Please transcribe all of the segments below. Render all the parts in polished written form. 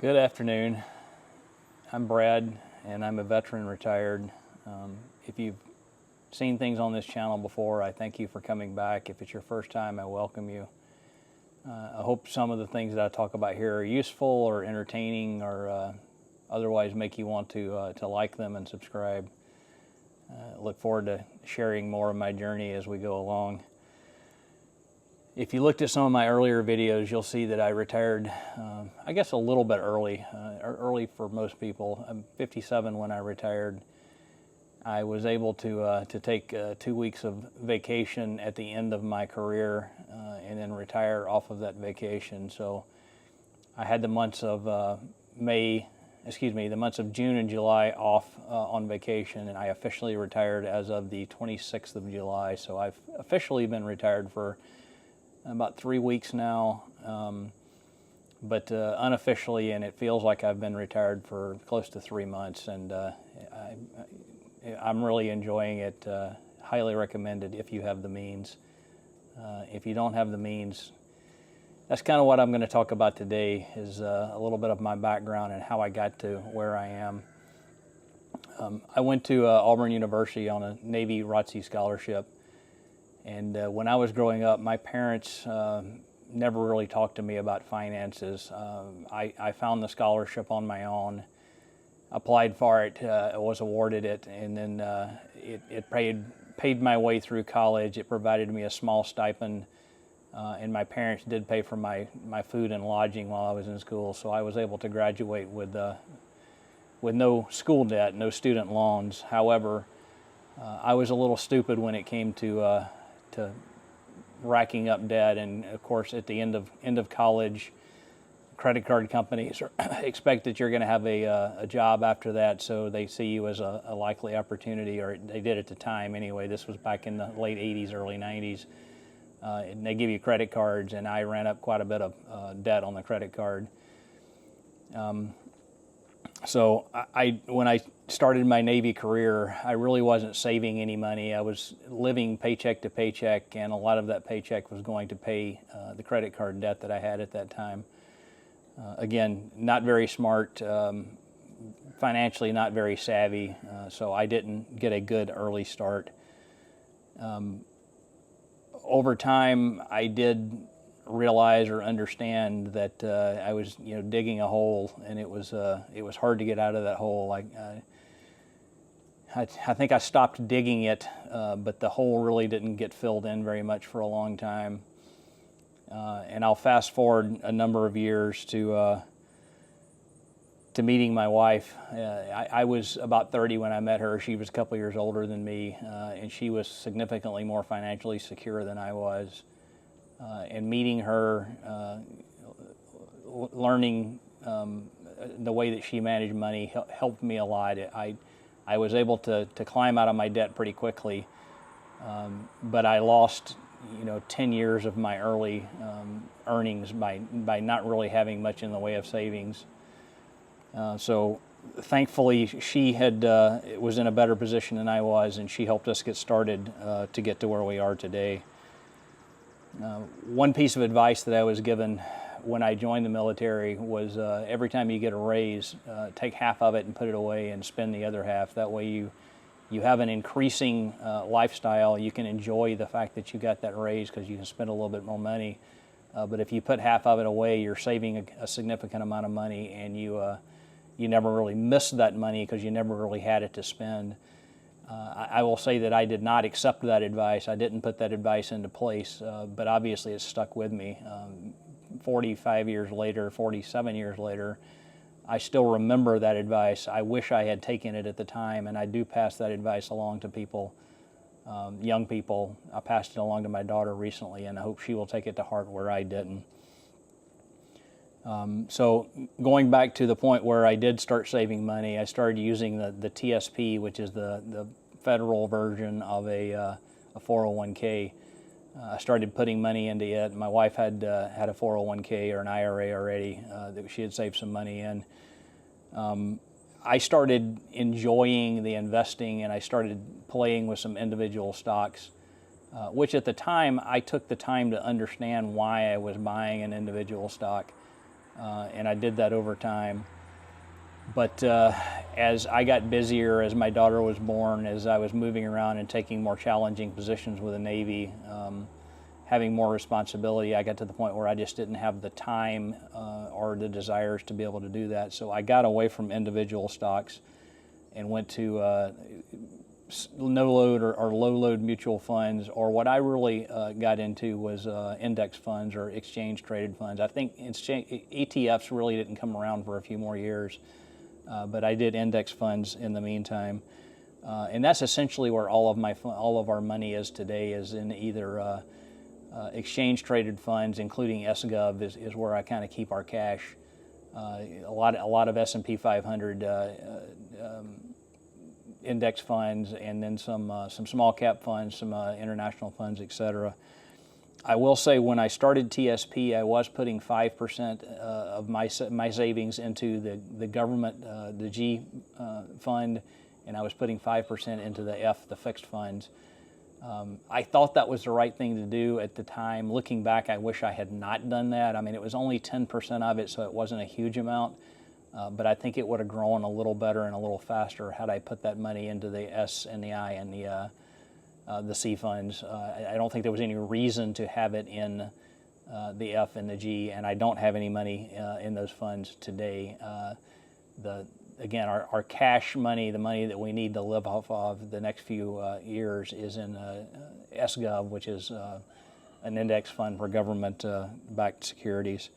Good afternoon. I'm Brad, and I'm a veteran retired. If you've seen things on this channel before, I thank you for coming back. If it's your first time, I welcome you. I hope some of the things that I talk about here are useful or entertaining or otherwise make you want to like them and subscribe. Look forward to sharing more of my journey as we go along. If you looked at some of my earlier videos, you'll see that I retired, I guess a little bit early, early for most people. I'm 57 when I retired. I was able to take 2 weeks of vacation at the end of my career and then retire off of that vacation. So I had the months of the months of June and July off on vacation, and I officially retired as of the 26th of July. So I've officially been retired for about 3 weeks now, but unofficially, and it feels like I've been retired for close to 3 months, and I'm really enjoying it. Highly recommended if you have the means. If you don't have the means, that's kind of what I'm going to talk about today, is a little bit of my background and how I got to where I am. I went to Auburn University on a Navy ROTC scholarship. And when I was growing up, my parents never really talked to me about finances. I found the scholarship on my own, applied for it, was awarded it, and then it paid my way through college. It provided me a small stipend, and my parents did pay for my food and lodging while I was in school. So I was able to graduate with no school debt, no student loans. However, I was a little stupid when it came to racking up debt, and of course at the end of college, credit card companies expect that you're going to have a job after that, so they see you as a likely opportunity, or they did at the time anyway. This was back in the late 80s, early 90s. And they give you credit cards, and I ran up quite a bit of debt on the credit card. So when I started my Navy career, I really wasn't saving any money. I was living paycheck to paycheck, and a lot of that paycheck was going to pay the credit card debt that I had at that time. Again, not very smart, financially not very savvy, so I didn't get a good early start. Over time, I did realize or understand that I was, digging a hole, and it was hard to get out of that hole. I think I stopped digging it, but the hole really didn't get filled in very much for a long time. And I'll fast forward a number of years to meeting my wife. I was about 30 when I met her. She was a couple years older than me, and she was significantly more financially secure than I was. And meeting her, learning the way that she managed money helped me a lot. I was able to climb out of my debt pretty quickly, but I lost 10 years of my early earnings by not really having much in the way of savings. So thankfully she was in a better position than I was, and she helped us get started to get to where we are today. One piece of advice that I was given when I joined the military was every time you get a raise, take half of it and put it away and spend the other half. That way you have an increasing lifestyle. You can enjoy the fact that you got that raise because you can spend a little bit more money. But if you put half of it away, you're saving a significant amount of money, and you never really missed that money because you never really had it to spend. I will say that I did not accept that advice. I didn't put that advice into place, but obviously it stuck with me. 47 years later, I still remember that advice. I wish I had taken it at the time, and I do pass that advice along to people, young people. I passed it along to my daughter recently, and I hope she will take it to heart where I didn't. So going back to the point where I did start saving money, I started using the TSP, which is the federal version of a 401k. I started putting money into it. My wife had a 401k or an IRA already that she had saved some money in. I started enjoying the investing, and I started playing with some individual stocks, which at the time I took the time to understand why I was buying an individual stock. and I did that over time. But as I got busier, as my daughter was born, as I was moving around and taking more challenging positions with the Navy, having more responsibility, I got to the point where I just didn't have the time or the desires to be able to do that. So I got away from individual stocks and went to no load or low load mutual funds, or what I really got into was index funds or exchange traded funds. I think ETFs really didn't come around for a few more years, but I did index funds in the meantime. And that's essentially where all of our money is today, is in either exchange traded funds, including SGov is where I kind of keep our cash. A lot of S&P 500 index funds, and then some small cap funds, some international funds, etc. I will say, when I started TSP, I was putting 5% of my savings into the government, the G fund, and I was putting 5% into the F, the fixed funds. I thought that was the right thing to do at the time. Looking back, I wish I had not done that. I mean, it was only 10% of it, so it wasn't a huge amount. But I think it would have grown a little better and a little faster had I put that money into the S and the I and the C funds. I don't think there was any reason to have it in the F and the G, and I don't have any money in those funds today. Again, our cash money, the money that we need to live off of the next few years, is in SGov, which is an index fund for government-backed securities.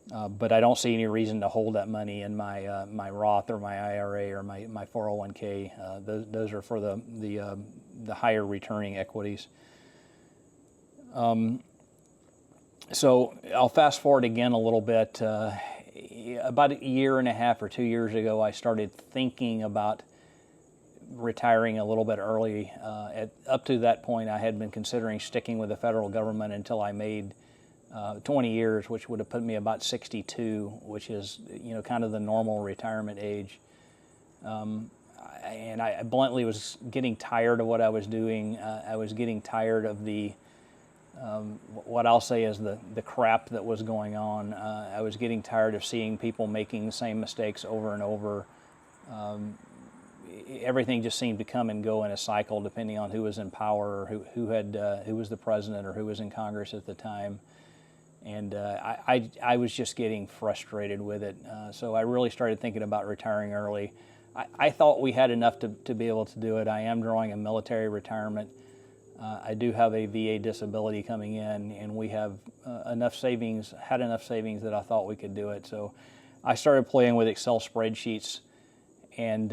But I don't see any reason to hold that money in my Roth or my IRA or my 401k. Those are for the higher returning equities. So I'll fast forward again a little bit. About a year and a half or 2 years ago, I started thinking about retiring a little bit early. Up to that point, I had been considering sticking with the federal government until I made 20 years, which would have put me about 62, which is kind of the normal retirement age. And I bluntly was getting tired of what I was doing. I was getting tired of what I'll say is the crap that was going on. I was getting tired of seeing people making the same mistakes over and over. Everything just seemed to come and go in a cycle, depending on who was in power, or who was the president, or who was in Congress at the time. And I was just getting frustrated with it. So I really started thinking about retiring early. I thought we had enough to be able to do it. I am drawing a military retirement. I do have a VA disability coming in, and we have had enough savings that I thought we could do it. So I started playing with Excel spreadsheets, and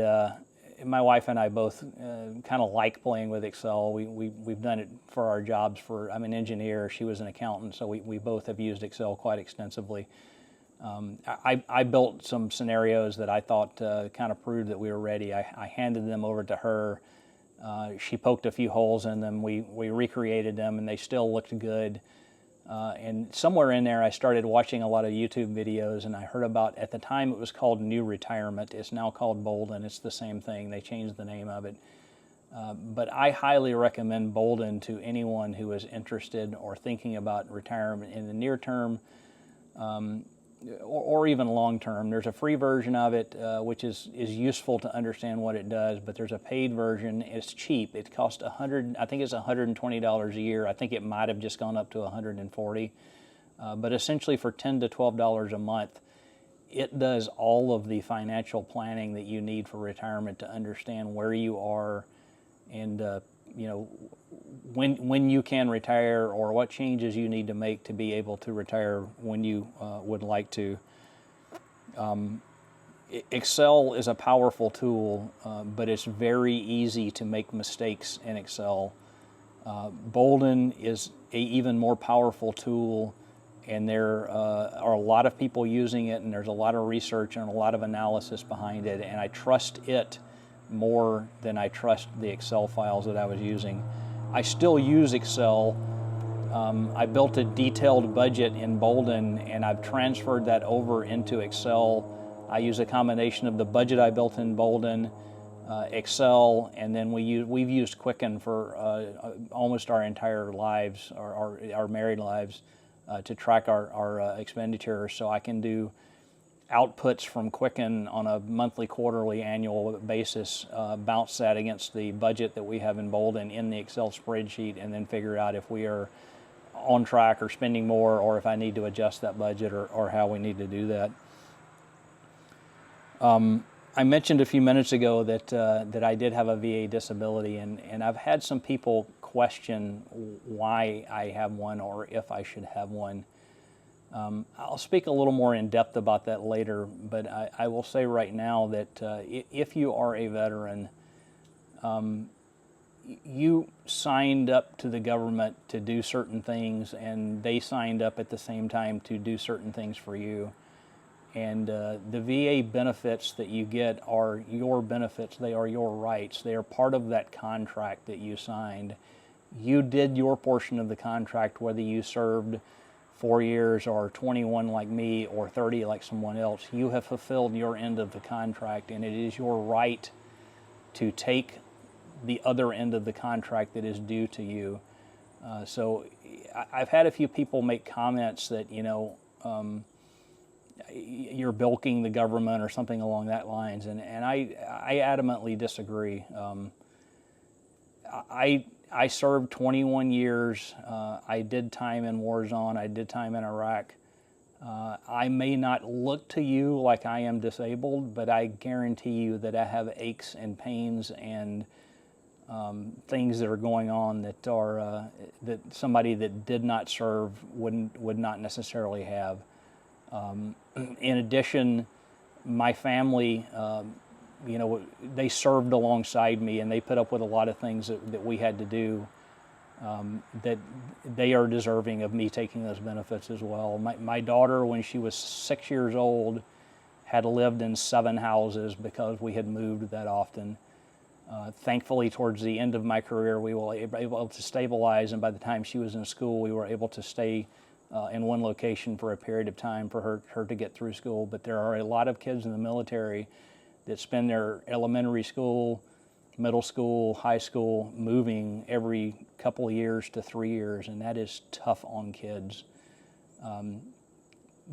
my wife and I both kind of like playing with Excel. We've done it for our jobs. I'm an engineer, she was an accountant, so we both have used Excel quite extensively. I built some scenarios that I thought kind of proved that we were ready. I handed them over to her. She poked a few holes in them. We recreated them, and they still looked good. And somewhere in there, I started watching a lot of YouTube videos, and I heard about, at the time it was called New Retirement. It's now called Bolden. It's the same thing. They changed the name of it. But I highly recommend Bolden to anyone who is interested or thinking about retirement in the near term, or even long term. There's a free version of it, which is useful to understand what it does, but there's a paid version. It's cheap. It costs I think it's $120 a year. I think it might have just gone up to $140. But essentially for $10 to $12 a month, it does all of the financial planning that you need for retirement to understand where you are, and when you can retire, or what changes you need to make to be able to retire when you would like to. Excel is a powerful tool, but it's very easy to make mistakes in Excel. Bolden is an even more powerful tool, and there are a lot of people using it, and there's a lot of research and a lot of analysis behind it, and I trust it more than I trust the Excel files that I was using. I still use Excel. I built a detailed budget in Bolden, and I've transferred that over into Excel. I use a combination of the budget I built in Bolden, Excel, and then we've used Quicken for almost our entire lives, our married lives. to track our expenditures, so I can do outputs from Quicken on a monthly, quarterly, annual basis, bounce that against the budget that we have in Bolden in the Excel spreadsheet, and then figure out if we are on track or spending more, or if I need to adjust that budget, or how we need to do that. I mentioned a few minutes ago that I did have a VA disability, and I've had some people question why I have one or if I should have one. I'll speak a little more in depth about that later, but I will say right now that if you are a veteran, you signed up to the government to do certain things, and they signed up at the same time to do certain things for you. And the VA benefits that you get are your benefits. They are your rights. They are part of that contract that you signed. You did your portion of the contract, whether you served 4 years or 21 like me or 30 like someone else. You have fulfilled your end of the contract, and it is your right to take the other end of the contract that is due to you. So I've had a few people make comments that, you're bilking the government or something along that lines, and I adamantly disagree. I served 21 years. I did time in war zone. I did time in Iraq. I may not look to you like I am disabled, but I guarantee you that I have aches and pains and things that are going on that are that somebody that did not serve would not necessarily have. In addition, my family, they served alongside me, and they put up with a lot of things that we had to do, that they are deserving of me taking those benefits as well. My daughter, when she was 6 years old, had lived in 7 houses because we had moved that often. Thankfully, towards the end of my career, we were able to stabilize, and by the time she was in school, we were able to stay in one location for a period of time for her to get through school. But there are a lot of kids in the military that spend their elementary school, middle school, high school moving every couple of years to 3 years, and that is tough on kids.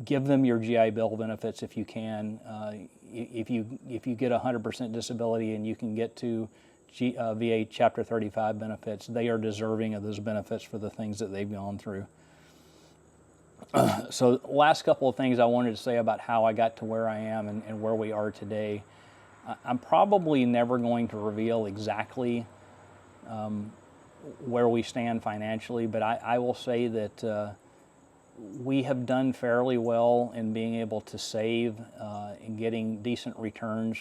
Give them your GI Bill benefits if you can. If you get 100% disability and you can get to VA Chapter 35 benefits, they are deserving of those benefits for the things that they've gone through. So last couple of things I wanted to say about how I got to where I am and where we are today. I'm probably never going to reveal exactly where we stand financially, but I will say that we have done fairly well in being able to save and getting decent returns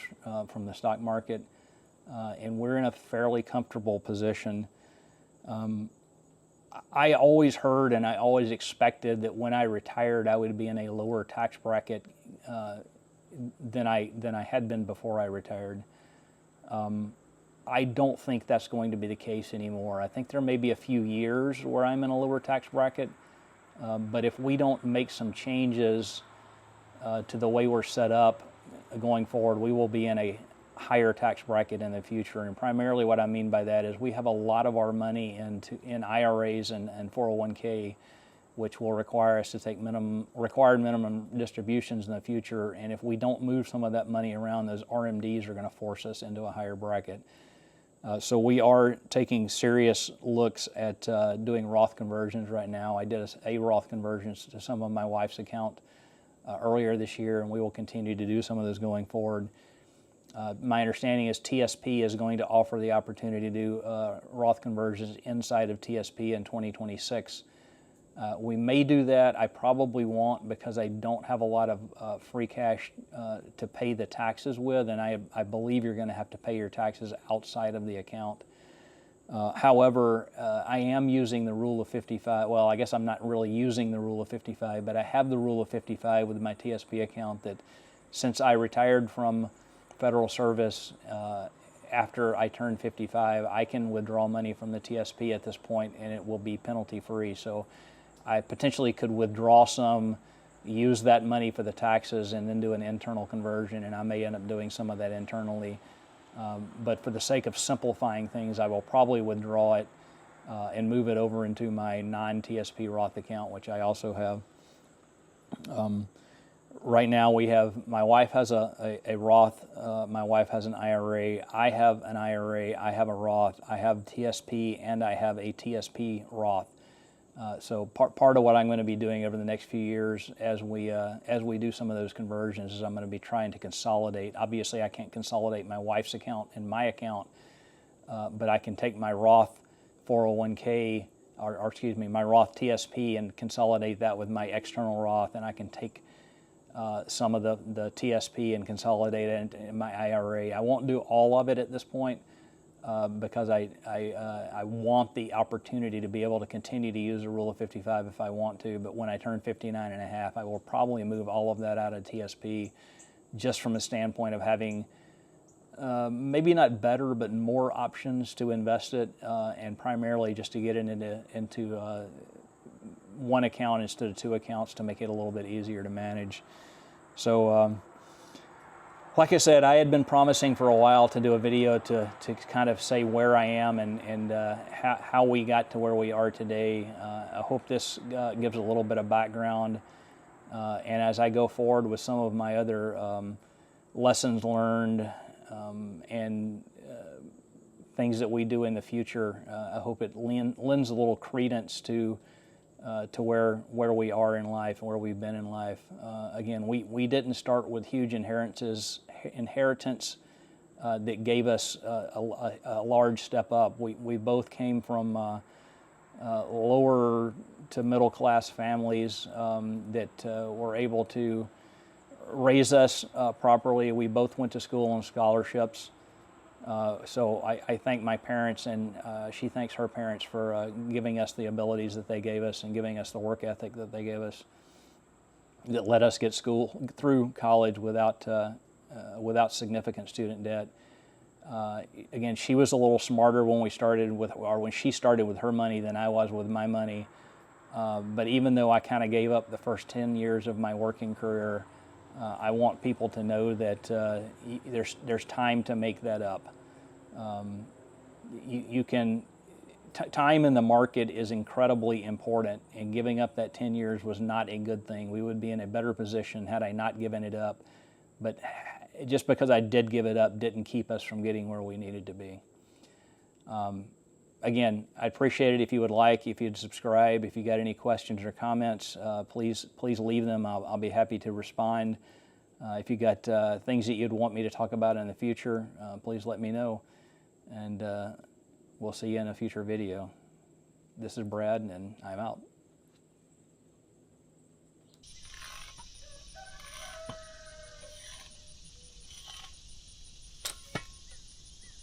from the stock market, and we're in a fairly comfortable position. I always heard and I always expected that when I retired I would be in a lower tax bracket than I had been before I retired. I don't think that's going to be the case anymore. I think there may be a few years where I'm in a lower tax bracket, but if we don't make some changes to the way we're set up going forward, we will be in a higher tax bracket in the future. And primarily what I mean by that is we have a lot of our money in IRAs and 401k, which will require us to take required minimum distributions in the future. And if we don't move some of that money around, those RMDs are going to force us into a higher bracket. So we are taking serious looks at doing Roth conversions right now. I did a Roth conversion to some of my wife's account earlier this year, and we will continue to do some of those going forward. My understanding is TSP is going to offer the opportunity to do Roth conversions inside of TSP in 2026. We may do that. I probably won't because I don't have a lot of free cash to pay the taxes with, and I believe you're going to have to pay your taxes outside of the account. However, I am using the rule of 55. Well, I guess I'm not really using the rule of 55, but I have the rule of 55 with my TSP account that since I retired from federal service after I turned 55, I can withdraw money from the TSP at this point and it will be penalty free. So I potentially could withdraw some, use that money for the taxes, and then do an internal conversion, and I may end up doing some of that internally. But for the sake of simplifying things, I will probably withdraw it and move it over into my non-TSP Roth account, which I also have. Right now we have, my wife has a Roth, my wife has an IRA, I have an IRA, I have a Roth, I have TSP, and I have a TSP Roth. So part of what I'm going to be doing over the next few years as we do some of those conversions is I'm going to be trying to consolidate. Obviously I can't consolidate my wife's account and my account, but I can take my Roth 401k, or excuse me, my Roth TSP and consolidate that with my external Roth, and I can take some of the TSP and consolidate it into my IRA. I won't do all of it at this point because I want the opportunity to be able to continue to use the rule of 55 if I want to, but when I turn 59 and a half, I will probably move all of that out of TSP just from a standpoint of having maybe not better, but more options to invest it, and primarily just to get it into one account instead of two accounts to make it a little bit easier to manage. So, like I said, I had been promising for a while to do a video to kind of say where I am and how we got to where we are today. I hope this gives a little bit of background, and as I go forward with some of my other lessons learned and things that we do in the future, I hope it lends a little credence to where we are in life and where we've been in life. Again, we didn't start with huge inheritance that gave us a large step up. We both came from lower to middle class families that were able to raise us properly. We both went to school on scholarships. So I thank my parents, and she thanks her parents for giving us the abilities that they gave us and giving us the work ethic that they gave us, that let us get school through college without significant student debt. Again, she was a little smarter when she started with her money than I was with my money. But even though I kind of gave up the first 10 years of my working career, I want people to know that there's time to make that up. Time in the market is incredibly important, and giving up that 10 years was not a good thing. We would be in a better position had I not given it up. But just because I did give it up didn't keep us from getting where we needed to be. Again, I'd appreciate it if you would subscribe. If you got any questions or comments, please leave them. I'll be happy to respond. If you got things that you'd want me to talk about in the future, please let me know. And we'll see you in a future video. This is Brad, and I'm out.